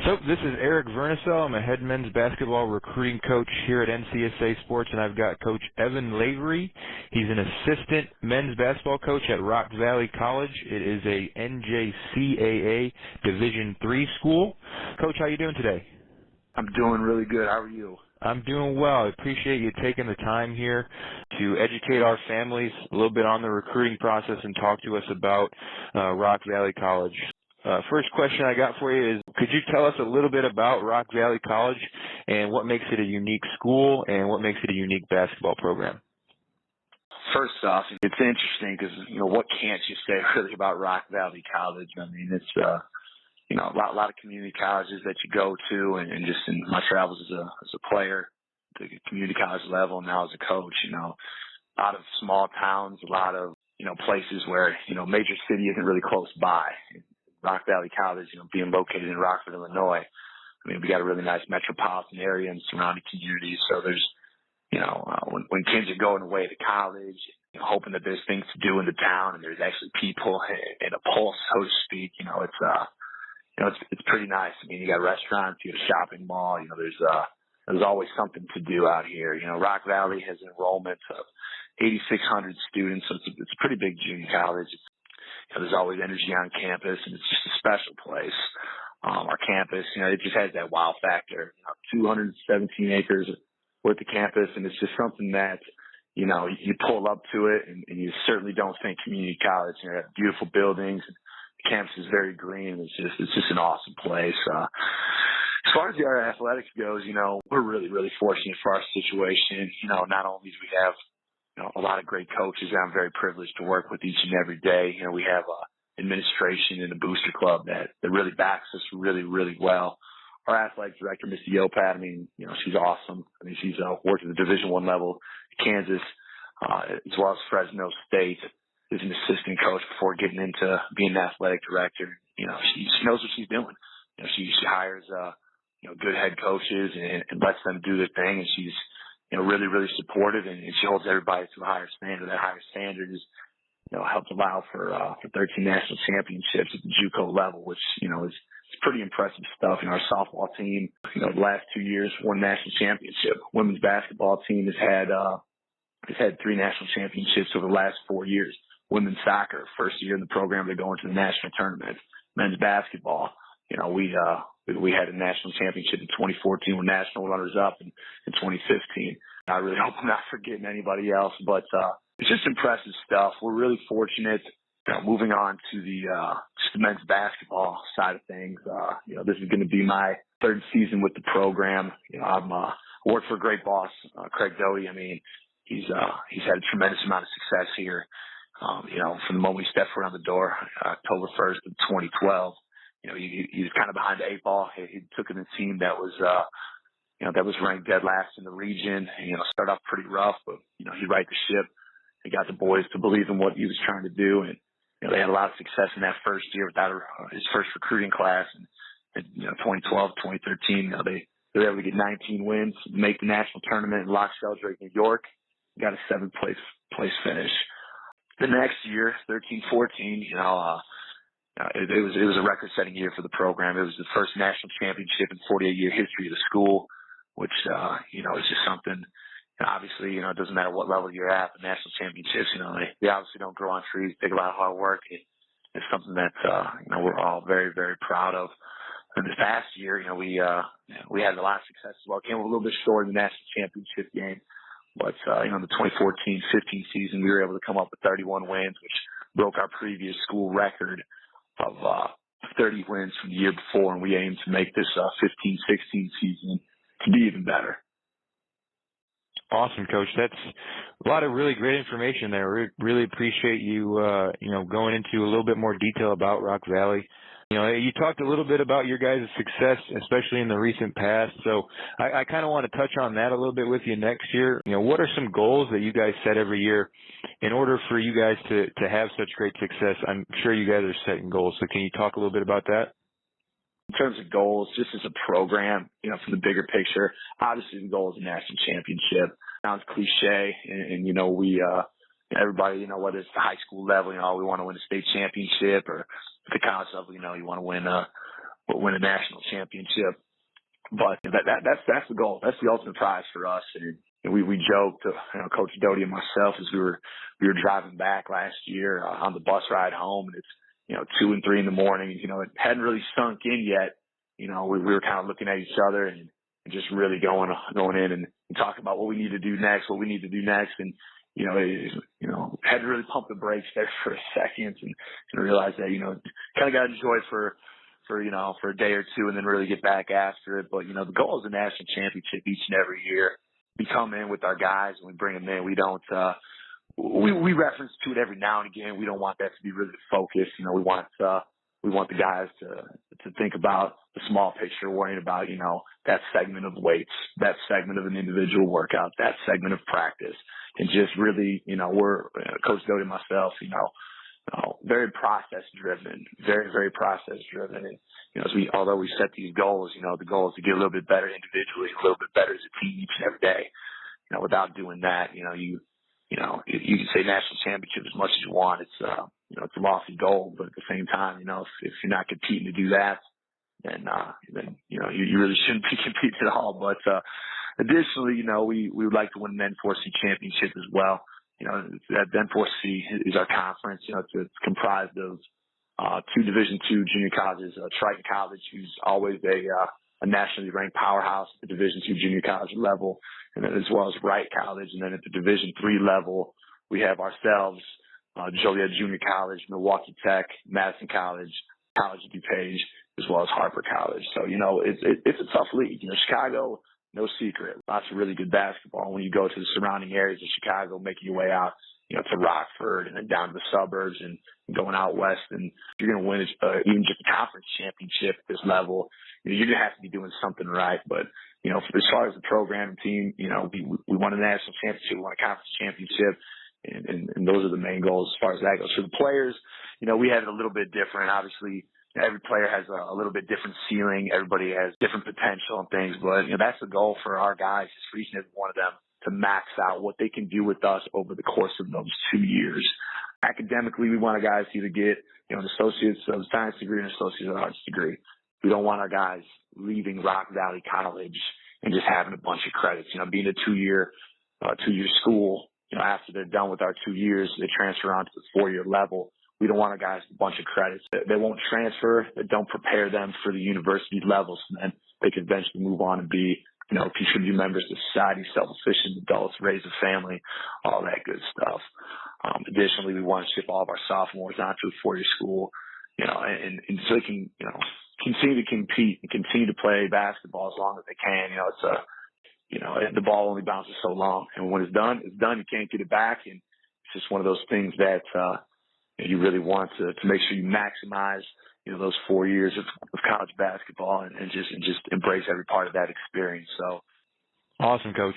So this is Eric Vernisell. I'm a head men's basketball recruiting coach here at NCSA Sports, and I've got Coach Evan Lavery. He's an assistant men's basketball coach at Rock Valley College. It is a NJCAA Division III school. Coach, how you doing today? I'm doing really good. How are you? I'm doing well. I appreciate you taking the time here to educate our families a little bit on the recruiting process and talk to us about Rock Valley College. First question I got for you is, could you tell us a little bit about Rock Valley College and what makes it a unique school and what makes it a unique basketball program? First off, it's interesting because, what can't you say really about Rock Valley College? I mean, it's, a lot of community colleges that you go to and just in my travels as a player, the community college level, and now as a coach, a lot of small towns, a lot of, places where, major city isn't really close by. Rock Valley College, being located in Rockford, Illinois. I mean, we got a really nice metropolitan area and surrounding communities. So there's, when kids are going away to college, hoping that there's things to do in the town and there's actually people and a pulse, so to speak, it's pretty nice. I mean, you got restaurants, you got a shopping mall, there's always something to do out here. Rock Valley has an enrollment of 8,600 students, so it's a pretty big junior college. There's always energy on campus, and it's just a special place. Our campus, it just has that wow factor. 217 acres worth of campus, and it's just something that, you pull up to it, and you certainly don't think community college. You have beautiful buildings. The campus is very green. It's just an awesome place. As far as our athletics goes, we're really, really fortunate for our situation. Not only do we have a lot of great coaches that I'm very privileged to work with each and every day. We have administration and a booster club that really backs us really, really well. Our athletic director, Ms. Yopat, she's awesome. She's worked at the Division I level at Kansas, as well as Fresno State as an assistant coach before getting into being an athletic director. She knows what she's doing. She hires, good head coaches and lets them do their thing, and she's really, really supportive, and she holds everybody to a higher standard. That higher standard is, helped allow for 13 national championships at the JUCO level, which, is pretty impressive stuff. Our softball team, the last 2 years won national championship. Women's basketball team has had 3 national championships over the last 4 years. Women's soccer, first year in the program, they're going to the national tournament. Men's basketball, we had a national championship in 2014. We're national runners-up in 2015. I really hope I'm not forgetting anybody else, but it's just impressive stuff. We're really fortunate. Moving on to the men's basketball side of things, this is going to be my 3rd season with the program. I work for a great boss, Craig Doty. He's had a tremendous amount of success here. From the moment we stepped around the door, October 1st of 2012. He was kind of behind the 8 ball. He took in a team that was, that was ranked dead last in the region. Started off pretty rough, but, he righted the ship. He got the boys to believe in what he was trying to do. And, they had a lot of success in that first year without his first recruiting class. And 2012, 2013, they were able to get 19 wins, make the national tournament in Loch Sheldrake, New York. Got a 7th place finish. The next year, 13-14, it was a record-setting year for the program. It was the first national championship in 48-year history of the school, which, is just something, obviously, it doesn't matter what level you're at, the national championships, they obviously don't grow on trees. Take a lot of hard work. It's something that, we're all very, very proud of. And this past year, we had a lot of success as well. Came a little bit short in the national championship game. But, the 2014-15 season, we were able to come up with 31 wins, which broke our previous school record of 30 wins from the year before, and we aim to make this 15-16 season to be even better. Awesome, Coach. That's a lot of really great information there. We really appreciate you, going into a little bit more detail about Rock Valley. You talked a little bit about your guys' success, especially in the recent past. So I kind of want to touch on that a little bit with you next year. What are some goals that you guys set every year in order for you guys to have such great success? I'm sure you guys are setting goals. So can you talk a little bit about that? In terms of goals, just as a program, from the bigger picture, obviously the goal is a national championship. Sounds cliche, and we, everybody, whether it's the high school level, we want to win a state championship, or at the college level, you want to win win a national championship. But that's the goal. That's the ultimate prize for us. And we joked, Coach Doty and myself, as we were driving back last year on the bus ride home, and it's 2 and 3 in the morning. It hadn't really sunk in yet. We were kind of looking at each other and just really going in and talking about what we need to do next, and had to really pump the brakes there for a second and realize that kind of got to enjoy it for a day or two and then really get back after it. But the goal is a national championship each and every year. We come in with our guys and we bring them in. We don't we reference to it every now and again. We don't want that to be really the focus. We want the guys to think about the small picture, worrying about, that segment of weights, that segment of an individual workout, that segment of practice. And just really, we're Coach Doty and myself, very process driven, very, very process driven. And, although we set these goals, the goal is to get a little bit better individually, a little bit better as a team each and every day. Without doing that, you can say national championship as much as you want. It's a lofty goal, but at the same time, if you're not competing to do that, then you really shouldn't be competing at all. But additionally, we would like to win an N4C championship as well. That N4C is our conference. It's comprised of 2 Division II junior colleges, Triton College, who's always a nationally ranked powerhouse at the Division II junior college level, and then as well as Wright College. And then at the Division III level, we have ourselves, Joliet Junior College, Milwaukee Tech, Madison College, College of DuPage, as well as Harper College. So, it's a tough league. Chicago, no secret, lots of really good basketball. When you go to the surrounding areas of Chicago, making your way out, to Rockford and then down to the suburbs and going out west, and you're going to win even just a conference championship at this level, you're going to have to be doing something right. But, as far as the program and team, we won a national championship, we won a conference championship, and those are the main goals as far as that goes. For the players, we have it a little bit different. Obviously, every player has a little bit different ceiling. Everybody has different potential and things, but that's the goal for our guys, is for each and every one of them to max out what they can do with us over the course of those 2 years. Academically, we want our guys to either get an associate's of science degree and an associate's of arts degree. We don't want our guys leaving Rock Valley College and just having a bunch of credits. Being a two-year school, after they're done with our 2 years, they transfer on to the 4-year level. We don't want our guys with a bunch of credits. They won't transfer, that don't prepare them for the university levels, and then they can eventually move on and be, contributing members to society, self-sufficient adults, raise a family, all that good stuff. Additionally, we want to ship all of our sophomores onto a 4-year school, and so they can, continue to compete and continue to play basketball as long as they can. The ball only bounces so long, and when it's done, it's done. You can't get it back, and it's just one of those things that you really want to make sure you maximize, those 4 years of college basketball and just embrace every part of that experience. So. Awesome, Coach.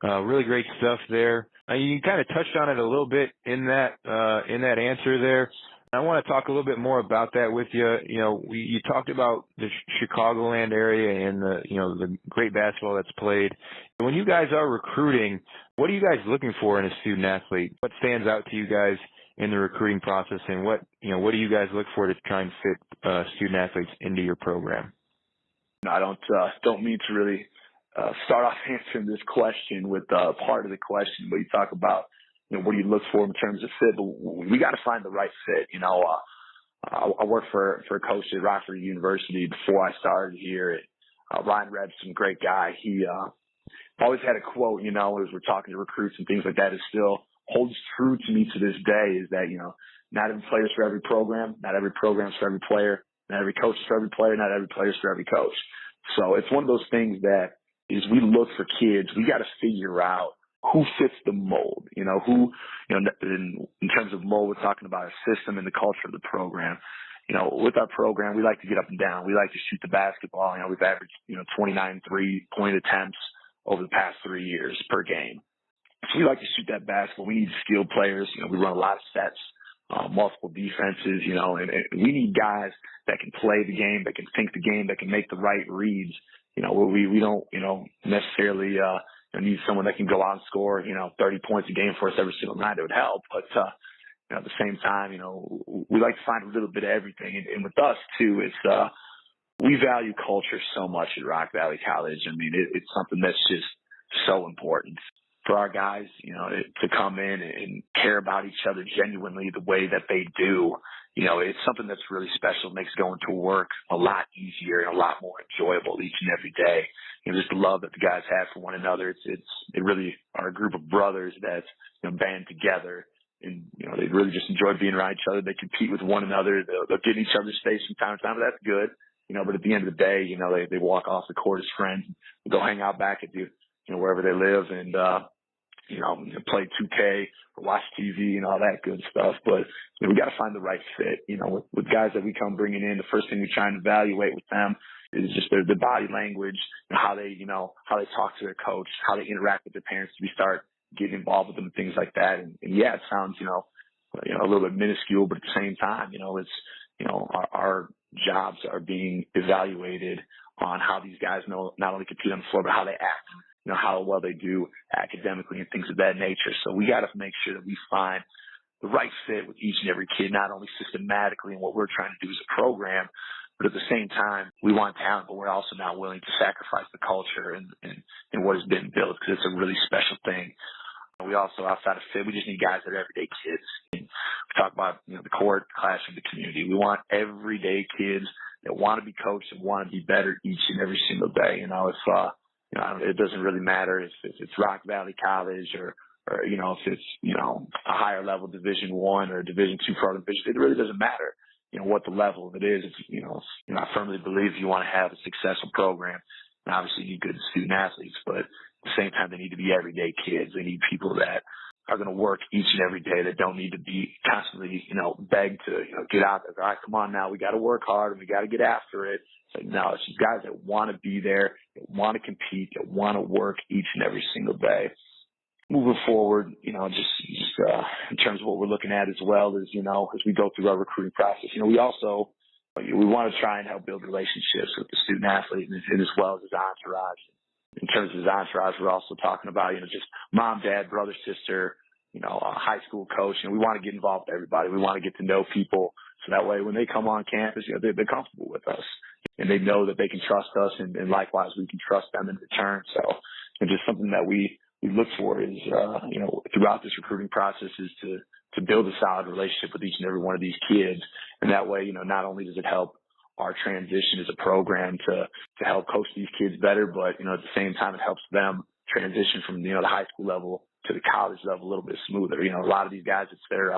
Really great stuff there. You kind of touched on it a little bit in that answer there. I want to talk a little bit more about that with you. You talked about the Chicagoland area and the great basketball that's played. When you guys are recruiting, what are you guys looking for in a student athlete? What stands out to you guys in the recruiting process, and what do you guys look for to try and fit student athletes into your program? I don't mean to really start off answering this question with part of the question, but you talk about what do you look for in terms of fit, but we got to find the right fit. I worked for a coach at Rockford University before I started here. Ryan Rebson, great guy. He always had a quote, as we're talking to recruits and things like that, it still holds true to me to this day, is that, not every player is for every program, not every program is for every player, not every coach is for every player, not every player is for every coach. So it's one of those things that is, we look for kids, we got to figure out who fits the mold, who, in terms of mold, we're talking about a system and the culture of the program. With our program, we like to get up and down. We like to shoot the basketball. We've averaged, 29 3-point attempts over the past 3 years per game. So we like to shoot that basketball. We need skilled players. We run a lot of sets, multiple defenses, and we need guys that can play the game, that can think the game, that can make the right reads. We don't, necessarily, need someone that can go out and score, 30 points a game for us every single night. It would help. But, at the same time, we like to find a little bit of everything. And with us too, it's, We value culture so much at Rock Valley College. I mean, it's something that's just so important for our guys, to come in and care about each other genuinely the way that they do. It's something that's really special. It makes going to work a lot easier and a lot more enjoyable each and every day. Just the love that the guys have for one another. It really are a group of brothers that, band together, and, they really just enjoy being around each other. They compete with one another. They'll get in each other's face from time to time, but that's good. But at the end of the day, they walk off the court as friends and go hang out back at wherever they live, and, play 2K or watch TV and all that good stuff. But we got to find the right fit. With guys that we come bringing in, the first thing we try and evaluate with them is just their body language, how they talk to their coach, how they interact with their parents. We start getting involved with them and things like that. And yeah, it sounds, a little bit minuscule, but at the same time, our jobs are being evaluated on how these guys not only compete on the floor, but how they act, how well they do academically and things of that nature. So we got to make sure that we find the right fit with each and every kid, not only systematically in what we're trying to do as a program, but at the same time, we want talent, but we're also not willing to sacrifice the culture and what has been built, because it's a really special thing. We also, outside of fit, we just need guys that are everyday kids. We talk about, the court, the classroom, the community. We want everyday kids that want to be coached and want to be better each and every single day. It doesn't really matter if it's Rock Valley College or if it's, a higher level Division I or Division II program. It really doesn't matter, what the level of it is. I firmly believe you want to have a successful program, and obviously you need good student athletes, but at the same time, they need to be everyday kids. They need people that are going to work each and every day, that don't need to be constantly, begged to, get out there. All right, come on now, we got to work hard and we got to get after it. No, it's just guys that want to be there, that want to compete, that want to work each and every single day. Moving forward, just in terms of what we're looking at as well is, as we go through our recruiting process, we want to try and help build relationships with the student athlete and as well as his entourage. In terms of his entourage, we're also talking about, just mom, dad, brother, sister, a high school coach. We want to get involved with everybody. We want to get to know people, so that way when they come on campus, they're comfortable with us and they know that they can trust us, and likewise we can trust them in return. So it's just something that we look for is, throughout this recruiting process is to build a solid relationship with each and every one of these kids. And that way, not only does it help our transition as a program to help coach these kids better, but, at the same time, it helps them transition from, the high school level to the college level a little bit smoother. A lot of these guys, it's their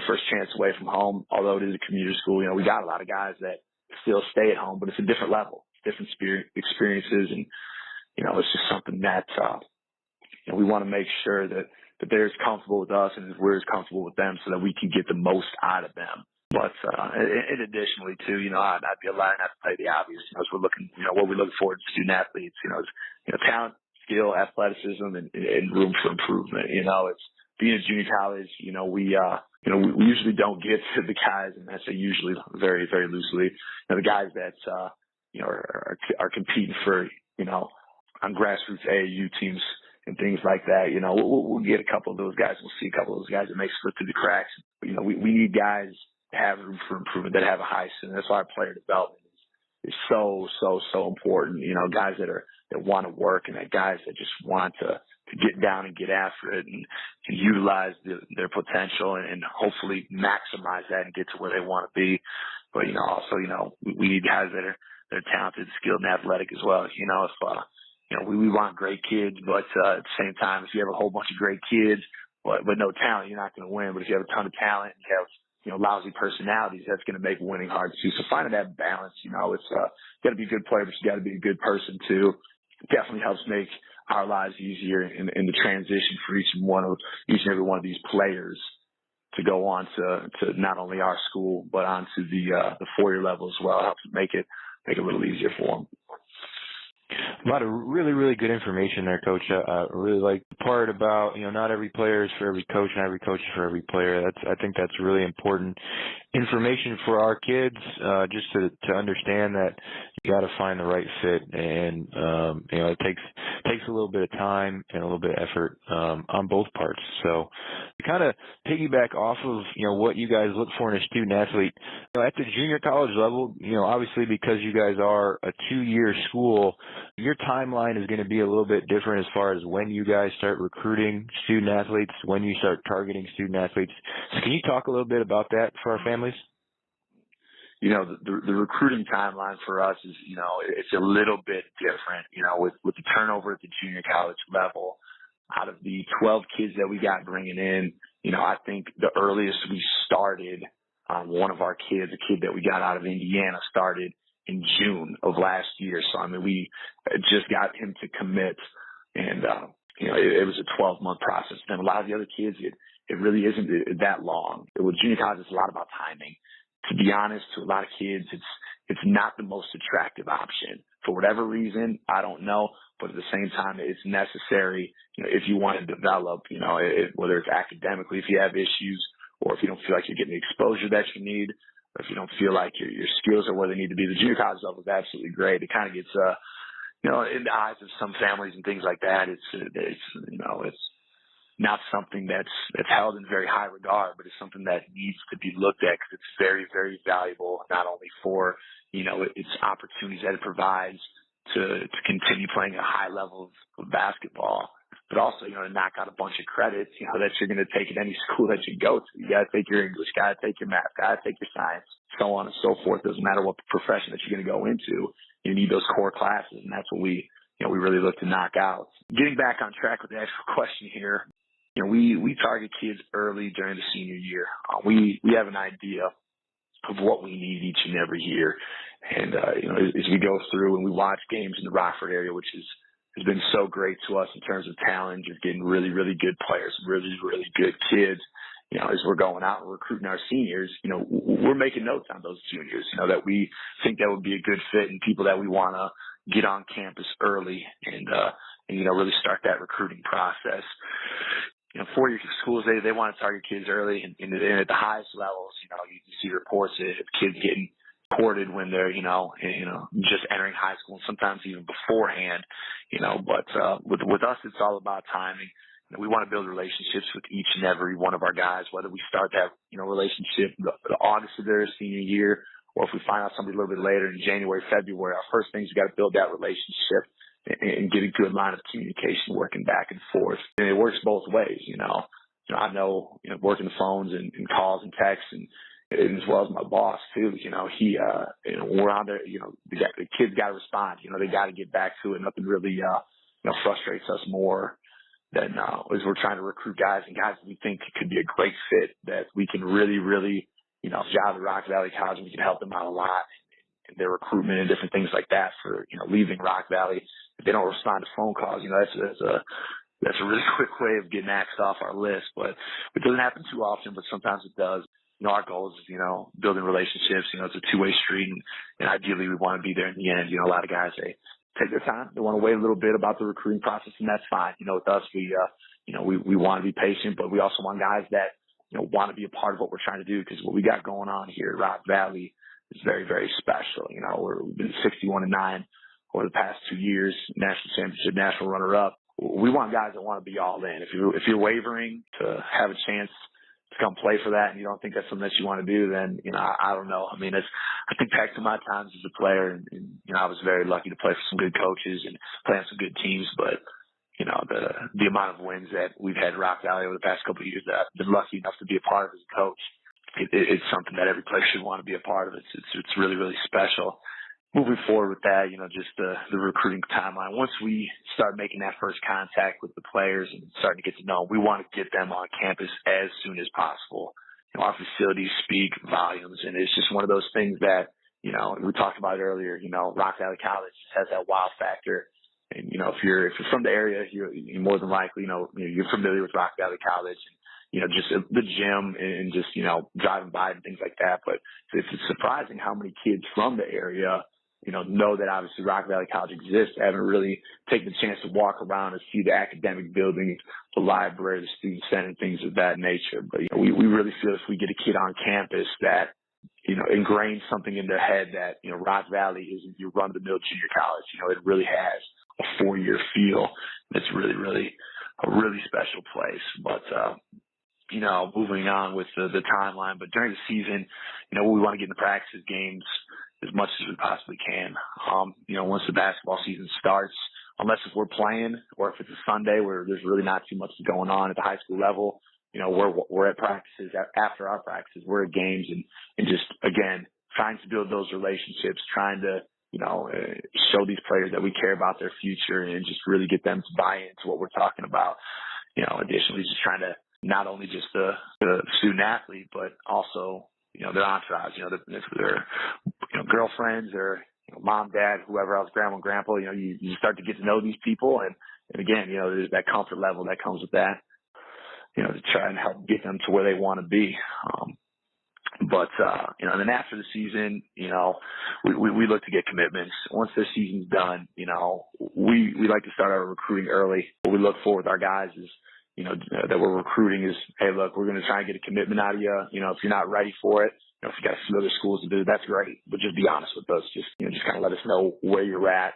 first chance away from home, although it is a commuter school. We got a lot of guys that still stay at home, but it's a different level, different experiences. And, it's just something that, we want to make sure that they're as comfortable with us and we're as comfortable with them, so that we can get the most out of them. But and additionally, too, I'd be a liar not to tell you the obvious. As we're looking, what we look for in student athletes, is talent, skill, athleticism, and room for improvement. It's being a junior college. We usually don't get to the guys, and I say usually very, very loosely. The guys that are competing for on grassroots AAU teams and things like that. We'll get a couple of those guys. We'll see a couple of those guys that may slip through the cracks. We need guys have room for improvement, that have a high ceiling. That's why our player development is so important. Guys that want to work, and that guys that just want to get down and get after it and utilize their potential and hopefully maximize that and get to where they want to be. But also we need guys that are talented, skilled, and athletic as well. We want great kids, but at the same time, if you have a whole bunch of great kids but no talent, you're not going to win. But if you have a ton of talent and you have lousy personalities, that's going to make winning hard too. So finding that balance, it's got to be a good player, but you got to be a good person too. It definitely helps make our lives easier in the transition for each and every one of these players to go on to not only our school but onto the 4-year level as well. It helps make it a little easier for them. A lot of really, really good information there, Coach. I really like the part about, not every player is for every coach, not every coach is for every player. I think that's really important information for our kids, just to understand that you got to find the right fit, and it takes a little bit of time and a little bit of effort on both parts. So To kind of piggyback off of, what you guys look for in a student athlete, at the junior college level, obviously because you guys are a 2-year school, your timeline is going to be a little bit different as far as when you guys start recruiting student athletes, when you start targeting student athletes. So can you talk a little bit about that for our families? The recruiting timeline for us is, it's a little bit different, with the turnover at the junior college level. Out of the 12 kids that we got bringing in, I think the earliest we started, one of our kids, a kid that we got out of Indiana, started in June of last year. So, we just got him to commit, and, it was a 12-month process. And a lot of the other kids, it really isn't that long. With junior college, it's a lot about timing. To be honest, to a lot of kids, it's not the most attractive option. For whatever reason, I don't know, but at the same time, it's necessary, if you want to develop, whether it's academically, if you have issues, or if you don't feel like you're getting the exposure that you need, or if you don't feel like your skills are where they need to be. The junior college level is absolutely great. It kind of gets, in the eyes of some families and things like that, it's not something that's held in very high regard, but it's something that needs to be looked at because it's very, very valuable, not only for, its opportunities that it provides to continue playing a high level of basketball, but also, to knock out a bunch of credits, that you're going to take at any school that you go to. You got to take your English, got to take your math, got to take your science, so on and so forth. Doesn't matter what profession that you're going to go into. You need those core classes, and that's what we really look to knock out. Getting back on track with the actual question here, we target kids early during the senior year. We have an idea of what we need each and every year. And, as we go through and we watch games in the Rockford area, which has been so great to us in terms of talent, just getting really, really good players, really, really good kids. As we're going out and recruiting our seniors, we're making notes on those juniors, that we think that would be a good fit and people that we want to get on campus early and really start that recruiting process. 4-year schools, they want to target kids early, and at the highest levels, you see reports of kids getting courted when they're, just entering high school, and sometimes even beforehand, but with us, it's all about timing. We want to build relationships with each and every one of our guys, whether we start that, relationship the August of their senior year, or if we find out somebody a little bit later in January, February. Our first thing is we got to build that relationship and get a good line of communication working back and forth. And it works both ways, I know, working the phones and calls and texts and as well as my boss too, he, we're on there, the kids got to respond, they got to get back to it. Nothing really, frustrates us more than, as we're trying to recruit guys that we think could be a great fit, that we can really, really, job at Rock Valley College, and we can help them out a lot in their recruitment and different things like that for, leaving Rock Valley. If they don't respond to phone calls, that's a really quick way of getting axed off our list, but it doesn't happen too often, but sometimes it does. Our goal is, building relationships, it's a two-way street, and ideally we want to be there in the end. A lot of guys, they take their time. They want to wait a little bit about the recruiting process, and that's fine. With us, we want to be patient, but we also want guys that, want to be a part of what we're trying to do, because what we got going on here at Rock Valley is very, very special. We've been 61-9 over the past 2 years, national championship, national runner-up. We want guys that want to be all in. If you're wavering to have a chance to come play for that, and you don't think that's something that you want to do, then, I don't know. I think back to my times as a player, and I was very lucky to play for some good coaches and play on some good teams, but, the amount of wins that we've had at Rock Valley over the past couple of years that I've been lucky enough to be a part of as a coach, it's something that every player should want to be a part of. It's really, really special. Moving forward with that, just the recruiting timeline. Once we start making that first contact with the players and starting to get to know them, we want to get them on campus as soon as possible. Our facilities speak volumes, and it's just one of those things that, we talked about earlier, Rock Valley College has that wow factor. And, if you're from the area, you're more than likely, you're familiar with Rock Valley College and, just the gym and just, driving by and things like that. But it's surprising how many kids from the area, know that obviously Rock Valley College exists. I haven't really taken the chance to walk around and see the academic buildings, the library, the student center, things of that nature. But we really feel if we get a kid on campus that, ingrains something in their head that, Rock Valley isn't your run-of-the-mill junior college. It really has a 4-year feel. It's really, really a really special place. But, moving on with the timeline. But during the season, we want to get in the practices games as much as we possibly can. Once the basketball season starts, unless if we're playing or if it's a Sunday where there's really not too much going on at the high school level, we're at practices. After our practices, we're at games and just, again, trying to build those relationships, trying to, show these players that we care about their future and just really get them to buy into what we're talking about. Additionally, just trying to not only just the student athlete, but also, their entourage, their girlfriends or mom, dad, whoever else, grandma and grandpa, you start to get to know these people. And again, there's that comfort level that comes with that, to try and help get them to where they want to be. But then after the season, we look to get commitments. Once the season's done, we like to start our recruiting early. What we look for with our guys is, that we're recruiting is, hey, look, we're going to try and get a commitment out of you. If you're not ready for it, if you got a few other schools to do, that's great. But just be honest with us. Just kind of let us know where you're at.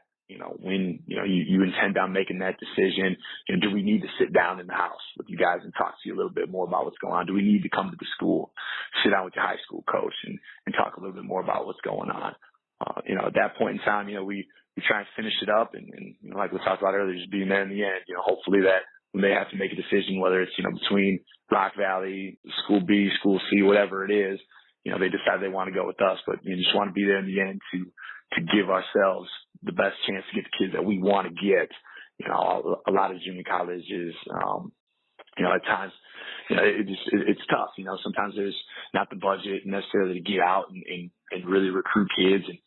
When, you intend on making that decision, do we need to sit down in the house with you guys and talk to you a little bit more about what's going on? Do we need to come to the school, sit down with your high school coach and talk a little bit more about what's going on? At that point in time, we try and finish it up and like we talked about earlier, just being there in the end, hopefully that when they have to make a decision, whether it's, between Rock Valley, School B, School C, whatever it is, they decide they want to go with us, but you just want to be there in the end to give ourselves the best chance to get the kids that we want to get. A lot of junior colleges, at times, it's tough. Sometimes there's not the budget necessarily to get out and really recruit kids, and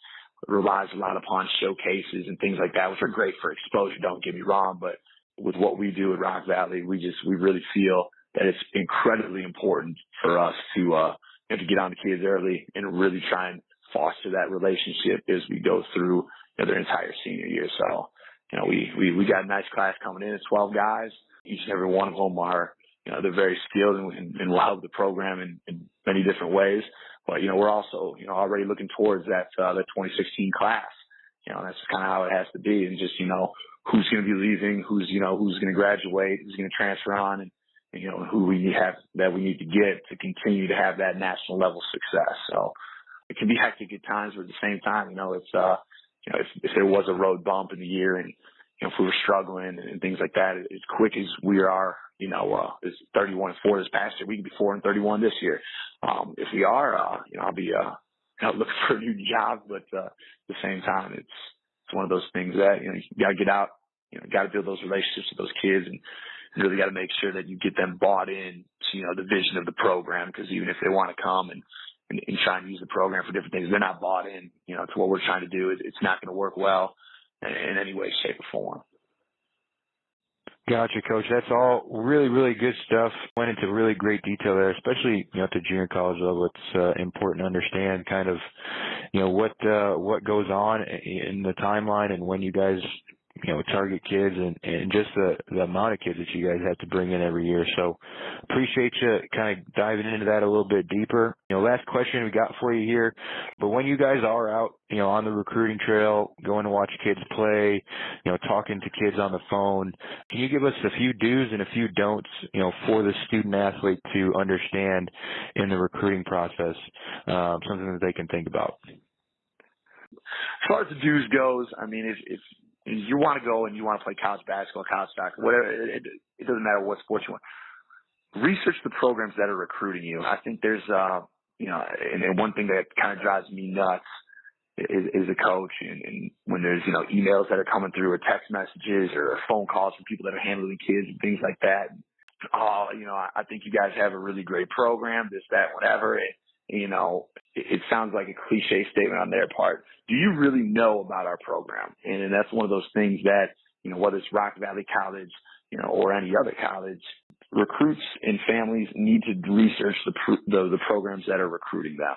relies a lot upon showcases and things like that, which are great for exposure. Don't get me wrong, but with what we do at Rock Valley, we really feel that it's incredibly important for us to get on the kids early and really try and foster that relationship as we go through their entire senior year. So, we got a nice class coming in at 12 guys. Each and every one of them are, they're very skilled and will help the program in many different ways. But, we're also, already looking towards that 2016 class. That's kind of how it has to be. And just, who's going to be leaving, who's going to graduate, who's going to transfer on, and who we need to get to continue to have that national level success. So it can be hectic at times, but at the same time, it's, if there was a road bump in the year and, if we were struggling and things like that, as quick as we are, it's 31-4 this past year, we can be 4-31 this year. If we are, I'll be, looking for a new job, but, at the same time, it's one of those things that, you got to get out, got to build those relationships with those kids and really got to make sure that you get them bought in to, the vision of the program. Because even if they want to come and try and use the program for different things, they're not bought in, to what we're trying to do. It's not going to work well in any way, shape, or form. Gotcha, Coach. That's all really, really good stuff. Went into really great detail there, especially, at the junior college level. It's important to understand kind of, what goes on in the timeline and when you guys, target kids and just the amount of kids that you guys have to bring in every year. So appreciate you kind of diving into that a little bit deeper. Last question we got for you here, but when you guys are out, on the recruiting trail, going to watch kids play, talking to kids on the phone, can you give us a few do's and a few don'ts, for the student athlete to understand in the recruiting process, something that they can think about? As far as the dues goes, I mean, if you want to go and you want to play college basketball, college soccer, whatever, it doesn't matter what sport you want. Research the programs that are recruiting you. I think there's, and one thing that kind of drives me nuts is a coach, and when there's, emails that are coming through or text messages or phone calls from people that are handling kids and things like that. Oh, I think you guys have a really great program, this, that, whatever. It sounds like a cliche statement on their part. Do you really know about our program? And that's one of those things that, whether it's Rock Valley College, or any other college, recruits and families need to research the programs that are recruiting them.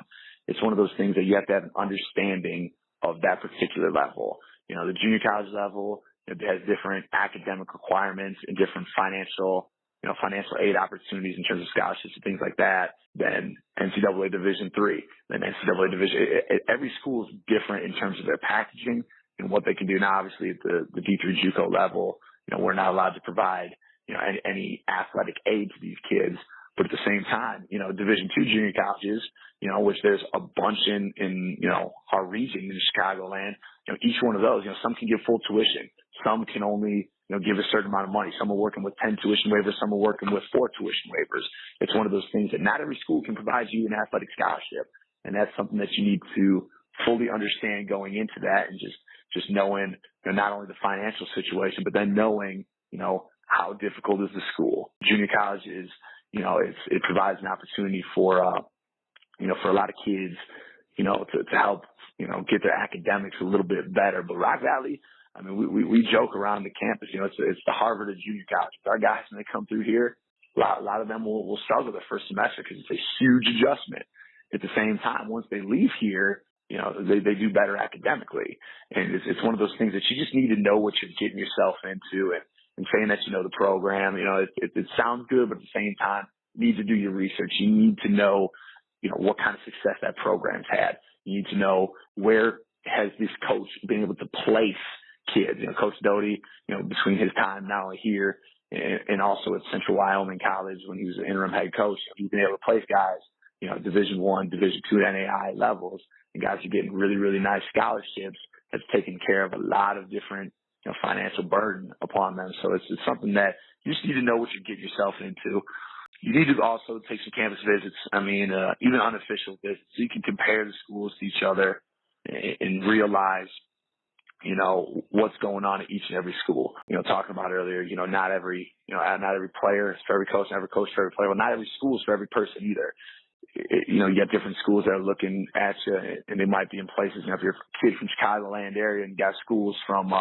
It's one of those things that you have to have an understanding of that particular level. The junior college level, it has different academic requirements and different financial aid opportunities in terms of scholarships and things like that than NCAA Division III, than NCAA Division. Every school is different in terms of their packaging and what they can do. Now, obviously, at the D3 JUCO level, we're not allowed to provide, any athletic aid to these kids. But at the same time, Division II junior colleges, which there's a bunch in our region in Chicagoland, each one of those, some can give full tuition. Some can only, give a certain amount of money. Some are working with 10 tuition waivers. Some are working with 4 tuition waivers. It's one of those things that not every school can provide you an athletic scholarship. And that's something that you need to fully understand going into that, and just knowing, not only the financial situation, but then knowing, how difficult is the school. Junior college is, it provides an opportunity for a lot of kids, to help, get their academics a little bit better. But Rock Valley, I mean, we joke around the campus, it's the Harvard of junior college. Our guys, when they come through here, a lot of them will struggle their first semester because it's a huge adjustment. At the same time, once they leave here, they do better academically. And it's one of those things that you just need to know what you're getting yourself into, and saying that you know the program. It sounds good, but at the same time, you need to do your research. You need to know, what kind of success that program's had. You need to know where has this coach been able to place kids. Coach Doty, between his time now here and also at Central Wyoming College when he was the interim head coach, he's been able to place guys, Division I, Division II, NAI levels, and guys are getting really, really nice scholarships. That's taken care of a lot of different, financial burden upon them. So it's something that you just need to know what you're getting yourself into. You need to also take some campus visits. I mean, even unofficial visits, so you can compare the schools to each other and realize, what's going on at each and every school. Talking about earlier, not every player is for every coach, and every coach for every player. Well, not every school is for every person either. You got different schools that are looking at you, and they might be in places. If you're a kid from Chicagoland area and you got schools from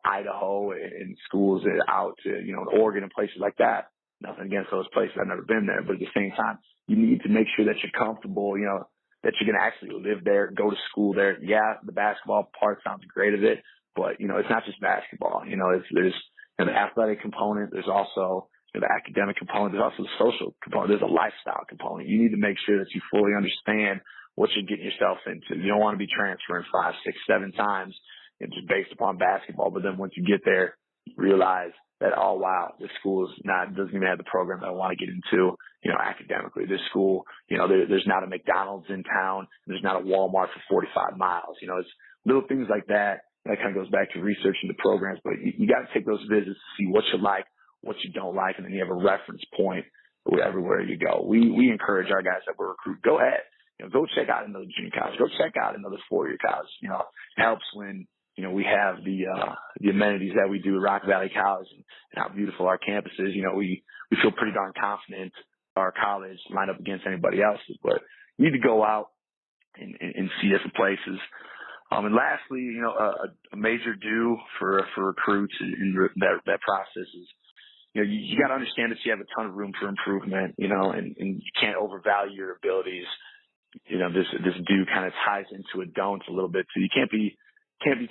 Idaho and schools that out to, Oregon and places like that. Nothing against those places. I've never been there. But at the same time, you need to make sure that you're comfortable, that you're going to actually live there, go to school there. Yeah, the basketball part sounds great of it, but, it's not just basketball. There's the athletic component. There's also the academic component. There's also the social component. There's a lifestyle component. You need to make sure that you fully understand what you're getting yourself into. You don't want to be transferring 5, 6, 7 times just based upon basketball. But then once you get there, you realize that, oh, wow, this school doesn't even have the program that I want to get into, academically. This school, there's not a McDonald's in town. There's not a Walmart for 45 miles. It's little things like that. That kind of goes back to researching the programs. But you got to take those visits to see what you like, what you don't like, and then you have a reference point everywhere you go. We encourage our guys that we recruit, go ahead. Go check out another junior college. Go check out another 4-year college. It helps when, we have the amenities that we do at Rock Valley College and how beautiful our campus is. We feel pretty darn confident our college line up against anybody else's, but you need to go out and see different places. And lastly, a major do for recruits in that process is, you got to understand that you have a ton of room for improvement, and you can't overvalue your abilities. This do kind of ties into a don't a little bit too. You can't be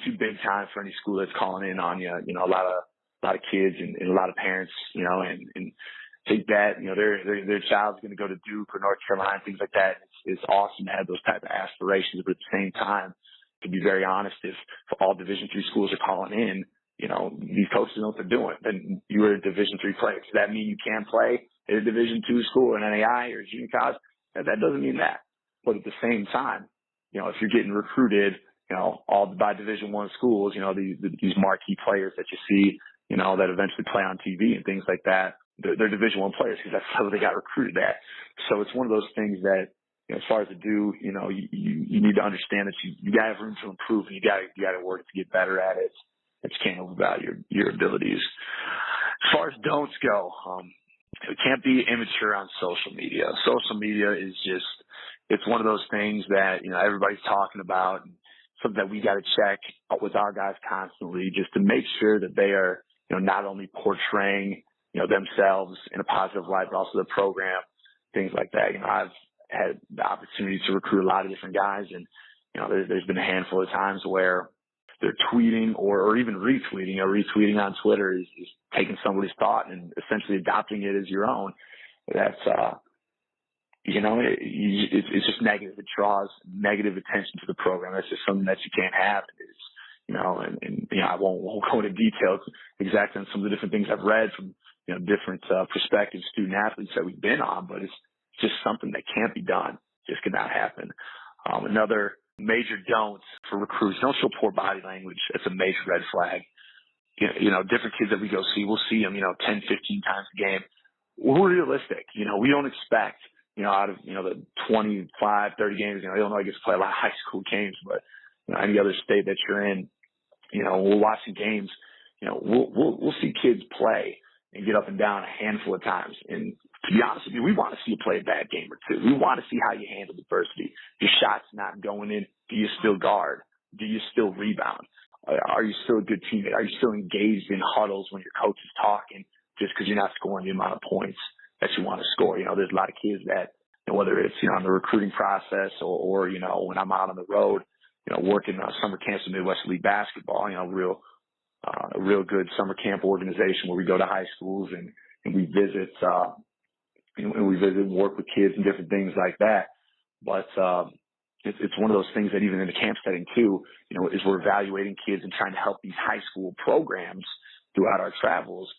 too big time for any school that's calling in on you. A lot of kids and a lot of parents, and think that, their child's going to go to Duke or North Carolina, things like that. It's awesome to have those type of aspirations, but at the same time, to be very honest, if all Division III schools are calling in, these coaches know what they're doing, then you were a Division III player. Does that mean you can play at a Division II school or an NAI or a junior college? That doesn't mean that. But at the same time, if you're getting recruited, all by Division I schools, these marquee players that you see, that eventually play on TV and things like that, they're Division I players because that's how they got recruited at. So it's one of those things that, as far as to do, you need to understand that you got to have room to improve, and you got to work to get better at it. That you can't overvalue your abilities. As far as don'ts go, it can't be immature on social media. Social media is it's one of those things that, everybody's talking about, and something that we got to check with our guys constantly just to make sure that they are, not only portraying, themselves in a positive light, but also the program, things like that. I've had the opportunity to recruit a lot of different guys, and, there's been a handful of times where they're tweeting or even retweeting. Retweeting on Twitter is taking somebody's thought and essentially adopting it as your own. That's, it's just negative. It draws negative attention to the program. That's just something that you can't have. I won't go into details exactly on some of the different things I've read from, different prospective student athletes that we've been on, but it's just something that can't be done. Just cannot happen. Another major don't for recruits, don't show poor body language. That's a major red flag. Different kids that we go see, we'll see them, 10, 15 times a game. We're realistic. We don't expect, out of, the 25, 30 games, Illinois gets to play a lot of high school games, but, any other state that you're in, we're watching games, we'll see kids play and get up and down a handful of times. And to be honest with you, we want to see you play a bad game or two. We want to see how you handle adversity. Your shot's not going in. Do you still guard? Do you still rebound? Are you still a good teammate? Are you still engaged in huddles when your coach is talking just because you're not scoring the amount of points that you want to score? There's a lot of kids that, whether it's, in the recruiting process or when I'm out on the road, working summer camps in Midwest League basketball, a real good summer camp organization where we go to high schools and we visit, and work with kids and different things like that. But, it's one of those things that even in the camp setting too, is we're evaluating kids and trying to help these high school programs throughout our travels,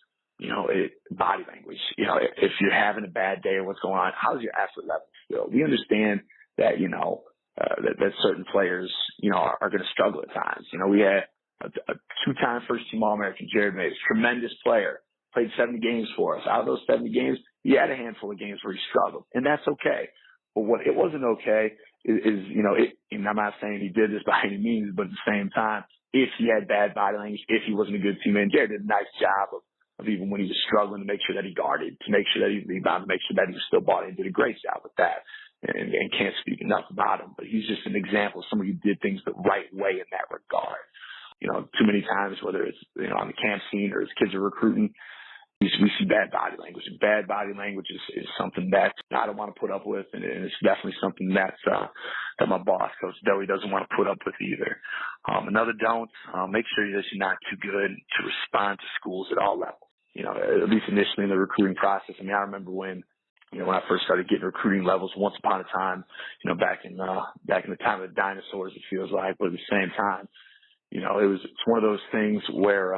body language. If you're having a bad day or what's going on, how's your effort level still? We understand that, that certain players, are going to struggle at times. We had a two-time first-team All-American, Jared Mays, tremendous player, played 70 games for us. Out of those 70 games, he had a handful of games where he struggled, and that's okay. But what it wasn't okay is and I'm not saying he did this by any means, but at the same time, if he had bad body language, if he wasn't a good teammate, Jared did a nice job of even when he was struggling to make sure that he guarded, to make sure that he rebounded, to make sure that he was still bought in, did a great job with that. And can't speak enough about him, but he's just an example of somebody who did things the right way in that regard. Too many times, whether it's, on the camp scene or as kids are recruiting, we see bad body language. And bad body language is something that I don't want to put up with, and it's definitely something that my boss, Coach Dowie, doesn't want to put up with either. Another don't, make sure that you're not too good to respond to schools at all levels. At least initially in the recruiting process. I remember when I first started getting recruiting levels once upon a time, back in the time of the dinosaurs, it feels like, but at the same time, it's one of those things where,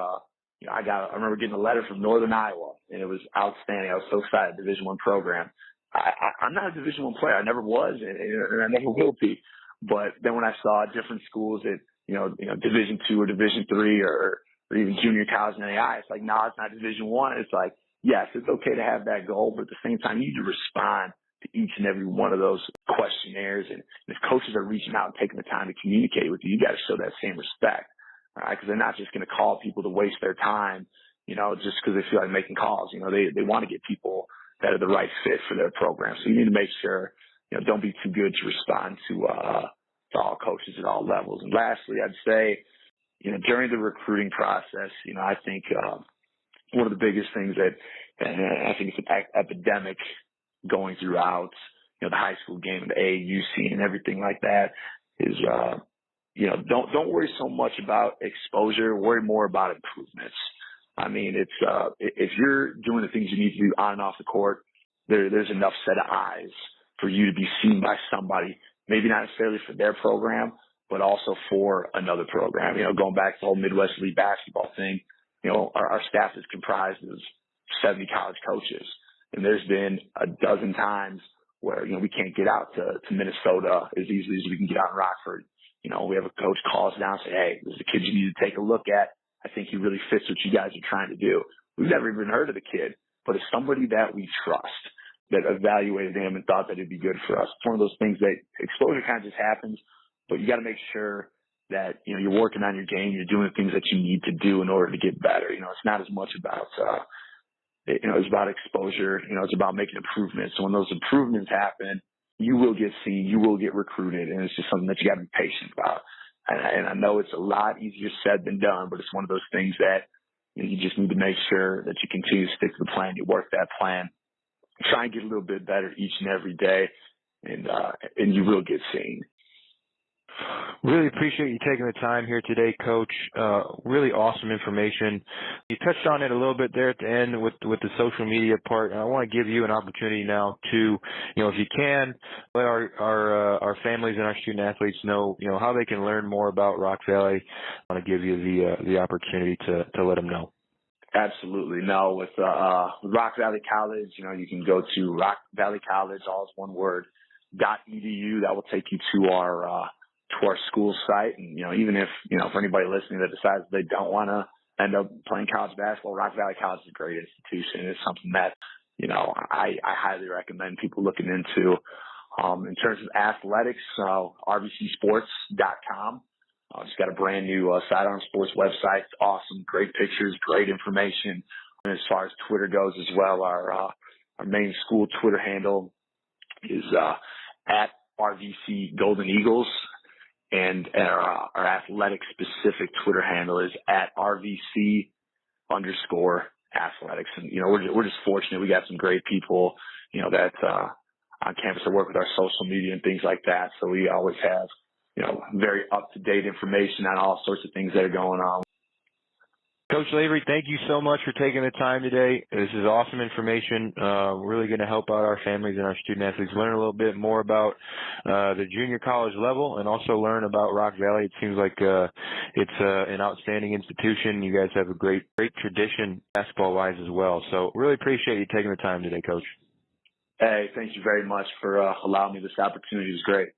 I remember getting a letter from Northern Iowa, and it was outstanding. I was so excited, Division I program. I'm not a Division I player. I never was, and I never will be. But then when I saw different schools at, Division II or Division III or even junior college and AI, it's like, no, it's not Division I. It's like, yes, it's okay to have that goal, but at the same time, you need to respond to each and every one of those questionnaires. And if coaches are reaching out and taking the time to communicate with you, you got to show that same respect. All right, because they're not just going to call people to waste their time, just because they feel like making calls. They want to get people that are the right fit for their program. So you need to make sure, don't be too good to respond to all coaches at all levels. And lastly, I'd say, during the recruiting process, I think one of the biggest things that I think it's an epidemic going throughout, the high school game and the AAU scene and everything like that is, don't worry so much about exposure. Worry more about improvements. If you're doing the things you need to do on and off the court, there's enough set of eyes for you to be seen by somebody, maybe not necessarily for their program, but also for another program. Going back to the whole Midwest League basketball thing, our staff is comprised of 70 college coaches, and there's been a dozen times where, we can't get out to Minnesota as easily as we can get out in Rockford. We have a coach call us down and say, hey, this is a kid you need to take a look at. I think he really fits what you guys are trying to do. We've never even heard of the kid, but it's somebody that we trust, that evaluated him and thought that it'd be good for us. It's one of those things that exposure kind of just happens, but you got to make sure that, you're working on your game, you're doing the things that you need to do in order to get better. It's not as much about, it's about exposure, it's about making improvements. So when those improvements happen, you will get seen, you will get recruited, and it's just something that you got to be patient about. And I know it's a lot easier said than done, but it's one of those things that you just need to make sure that you continue to stick to the plan, you work that plan, try and get a little bit better each and every day, and you will get seen. Really appreciate you taking the time here today, Coach. Really awesome information. You touched on it a little bit there at the end with the social media part, and I want to give you an opportunity now to, if you can, let our families and our student athletes know, how they can learn more about Rock Valley. I want to give you the opportunity to let them know. Absolutely. No, with Rock Valley College, you can go to Rock Valley College, all is one word, .edu. That will take you to our school site. And, even if, for anybody listening that decides they don't want to end up playing college basketball, Rock Valley College is a great institution. It's something that, I highly recommend people looking into. In terms of athletics, RVCsports.com. Just got a brand new sidearm sports website. It's awesome. Great pictures, great information. And as far as Twitter goes as well, our main school Twitter handle is at RVC Golden Eagles. And our athletic specific Twitter handle is at RVC_athletics. And, we're just fortunate. We got some great people, that on campus that work with our social media and things like that. So we always have, very up-to-date information on all sorts of things that are going on. Coach Lavery, thank you so much for taking the time today. This is awesome information. Really going to help out our families and our student athletes learn a little bit more about the junior college level and also learn about Rock Valley. It seems like it's an outstanding institution. You guys have a great tradition basketball-wise as well. So really appreciate you taking the time today, Coach. Hey, thank you very much for allowing me this opportunity. It was great.